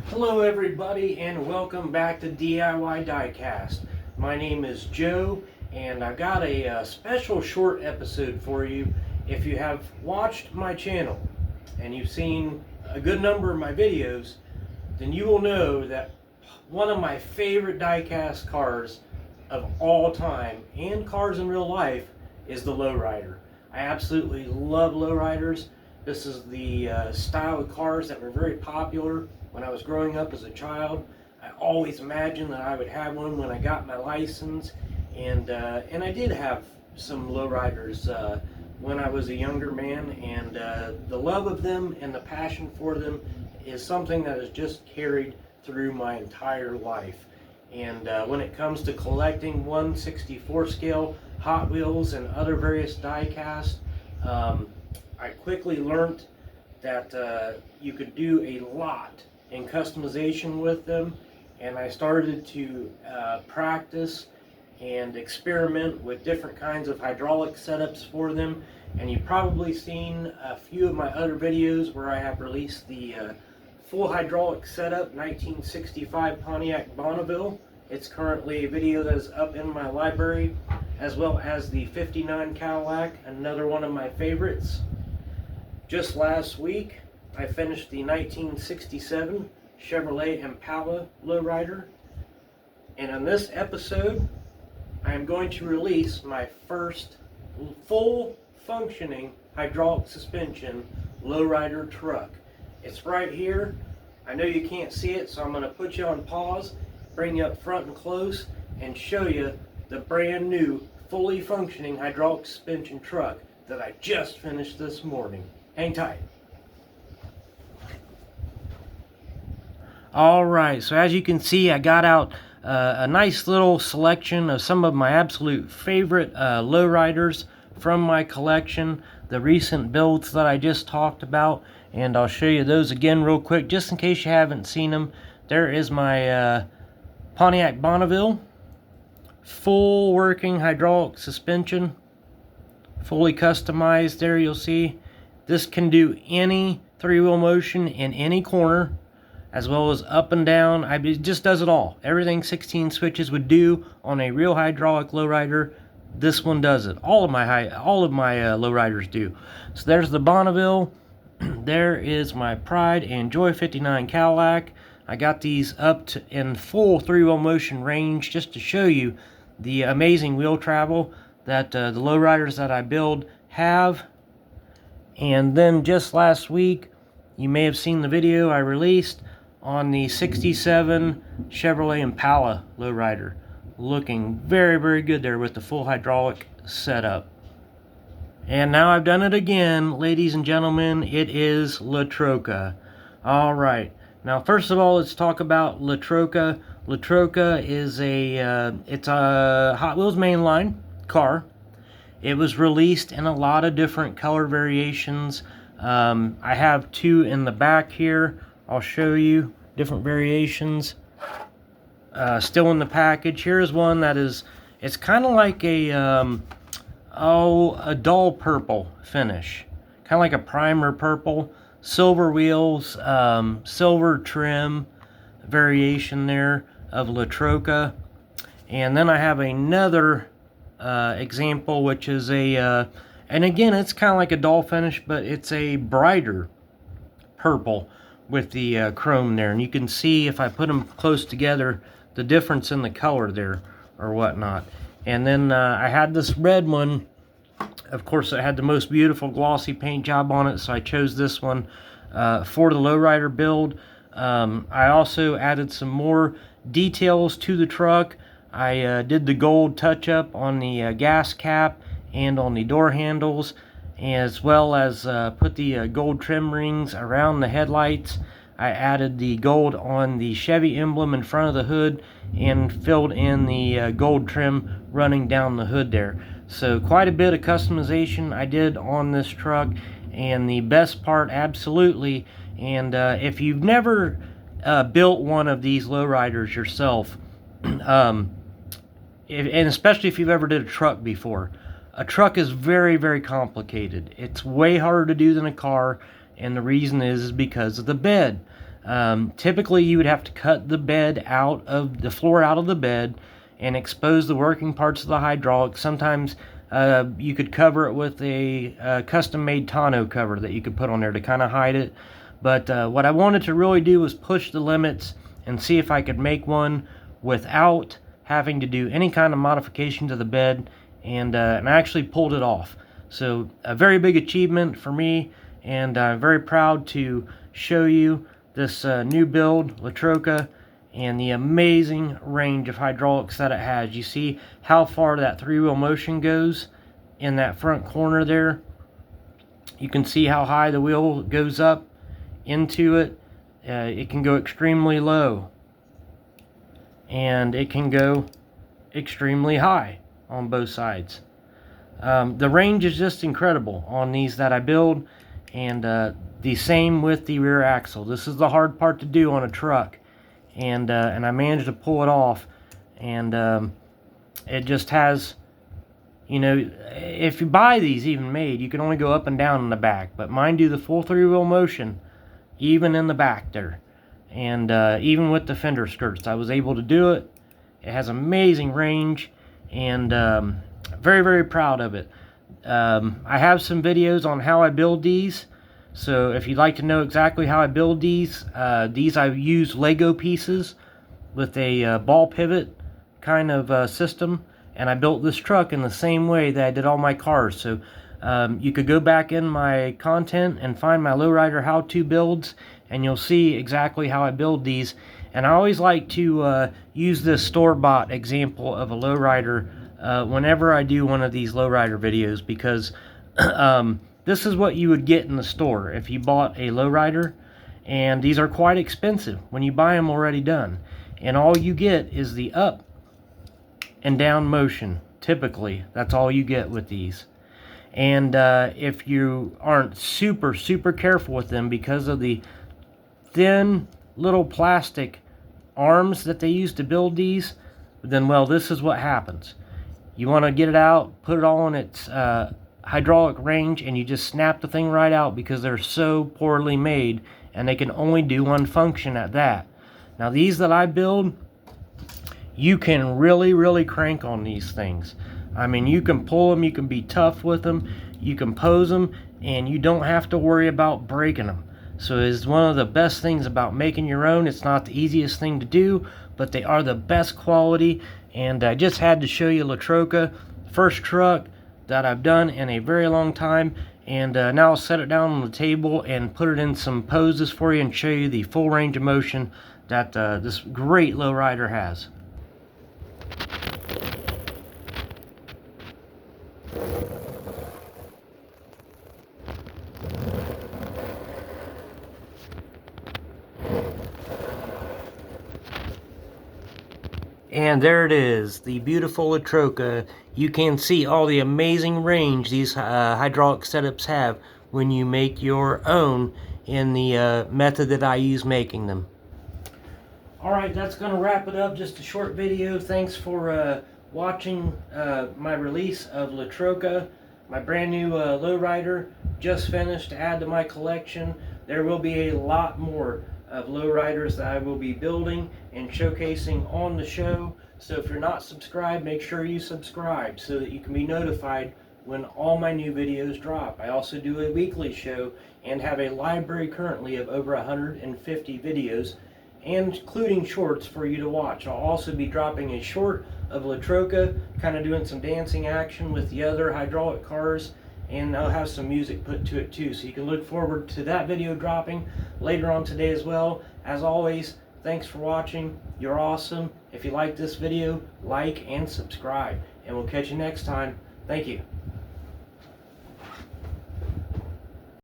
Hello everybody and welcome back to DIY Diecast. My name is Joe and I got a special short episode for you. If you have watched my channel and you've seen a good number of my videos, then you will know that one of my favorite diecast cars of all time and cars in real life is the lowrider. I absolutely love lowriders. This is the style of cars that were very popular when I was growing up as a child. I always imagined that I would have one when I got my license, and I did have some lowriders when I was a younger man, and the love of them and the passion for them is something that has just carried through my entire life. And when it comes to collecting 1/64 scale Hot Wheels and other various diecast, I quickly learned that you could do a lot in customization with them, and I started to practice and experiment with different kinds of hydraulic setups for them. And you've probably seen a few of my other videos where I have released the full hydraulic setup 1965 Pontiac Bonneville. It's currently a video that is up in my library, as well as the 59 Cadillac, another one of my favorites. Just last week I finished the 1967 Chevrolet Impala lowrider, and in this episode I am going to release my first full functioning hydraulic suspension lowrider truck. It's right here. I know you can't see it, so I'm going to put you on pause, bring you up front and close, and show you the brand new fully functioning hydraulic suspension truck that I just finished this morning. Hang tight. Alright, so as you can see, I got out a nice little selection of some of my absolute favorite lowriders from my collection, the recent builds that I just talked about, and I'll show you those again real quick just in case you haven't seen them. There is my Pontiac Bonneville, full working hydraulic suspension, fully customized. There you'll see this can do any three-wheel motion in any corner, as well as up and down. It just does it all. Everything 16 switches would do on a real hydraulic lowrider, this one does it. All of my lowriders do. So there's the Bonneville. There is my Pride and Joy 59 Cadillac. I got these up to in full three-wheel motion range just to show you the amazing wheel travel that the lowriders that I build have. And then just last week, you may have seen the video I released on the 67 Chevrolet Impala lowrider. Looking very, very good there with the full hydraulic setup. And now I've done it again, ladies and gentlemen. It is La Troca. Alright, now first of all, let's talk about La Troca. La Troca is it's a Hot Wheels mainline car. It was released in a lot of different color variations. I have two in the back here. I'll show you different variations. Still in the package. Here's one that is, it's kind of like a dull purple finish. Kind of like a primer purple. Silver wheels, silver trim variation there of La Troca. And then I have another example, which is and again, it's kind of like a dull finish, but it's a brighter purple with the chrome there. And you can see if I put them close together, the difference in the color there or whatnot. And then I had this red one. Of course, it had the most beautiful glossy paint job on it, so I chose this one for the lowrider build. I also added some more details to the truck. I did the gold touch-up on the gas cap and on the door handles, as well as put the gold trim rings around the headlights. I added the gold on the Chevy emblem in front of the hood and filled in the gold trim running down the hood there. So quite a bit of customization I did on this truck, and the best part, absolutely, and if you've never built one of these lowriders yourself, and especially if you've ever did a truck before, a truck is very, very complicated. It's way harder to do than a car, and the reason is because of the bed. Typically you would have to cut the bed out of the floor out of the bed and expose the working parts of the hydraulics. Sometimes you could cover it with a custom-made tonneau cover that you could put on there to kind of hide it. But what I wanted to really do was push the limits and see if I could make one without having to do any kind of modification to the bed, and I actually pulled it off. So a very big achievement for me, and I'm very proud to show you this new build, La Troca, and the amazing range of hydraulics that it has. You see how far that three-wheel motion goes in that front corner there. You can see how high the wheel goes up into it. It can go extremely low, and it can go extremely high on both sides. The range is just incredible on these that I build, and the same with the rear axle. This is the hard part to do on a truck, and I managed to pull it off. And it just has, you know, if you buy these even made, you can only go up and down in the back, but mine do the full three-wheel motion even in the back there. And even with the fender skirts, I was able to do it. It has amazing range, and very, very proud of it. I have some videos on how I build these, so if you'd like to know exactly how I build these I use Lego pieces with a ball pivot kind of system, and I built this truck in the same way that I did all my cars. So you could go back in my content and find my lowrider how-to builds, and you'll see exactly how I build these. And I always like to use this store-bought example of a lowrider whenever I do one of these lowrider videos, because this is what you would get in the store if you bought a lowrider, and these are quite expensive when you buy them already done. And all you get is the up and down motion. Typically, that's all you get with these. And if you aren't super careful with them because of the thin little plastic arms that they use to build these, then, well, this is what happens. You want to get it out, put it all in its hydraulic range, and you just snap the thing right out because they're so poorly made, and they can only do one function at that. Now, these that I build, you can really crank on these things. I mean, you can pull them, you can be tough with them, you can pose them, and you don't have to worry about breaking them. So it's one of the best things about making your own. It's not the easiest thing to do, but they are the best quality. And I just had to show you La Troca, first truck that I've done in a very long time. And now I'll set it down on the table and put it in some poses for you and show you the full range of motion that this great lowrider has. And there it is, the beautiful La Troca. You can see all the amazing range these hydraulic setups have when you make your own in the method that I use making them. Alright, that's going to wrap it up. Just a short video. Thanks for watching my release of La Troca, my brand new lowrider. Just finished to add to my collection. There will be a lot more of lowriders that I will be building and showcasing on the show. So if you're not subscribed, make sure you subscribe so that you can be notified when all my new videos drop. I also do a weekly show and have a library currently of over 150 videos, including shorts for you to watch. I'll also be dropping a short of La Troca, kind of doing some dancing action with the other hydraulic cars, and I'll have some music put to it too, so you can look forward to that video dropping later on today as well. As always, thanks for watching. You're awesome. If you like this video, like and subscribe, and we'll catch you next time. Thank you.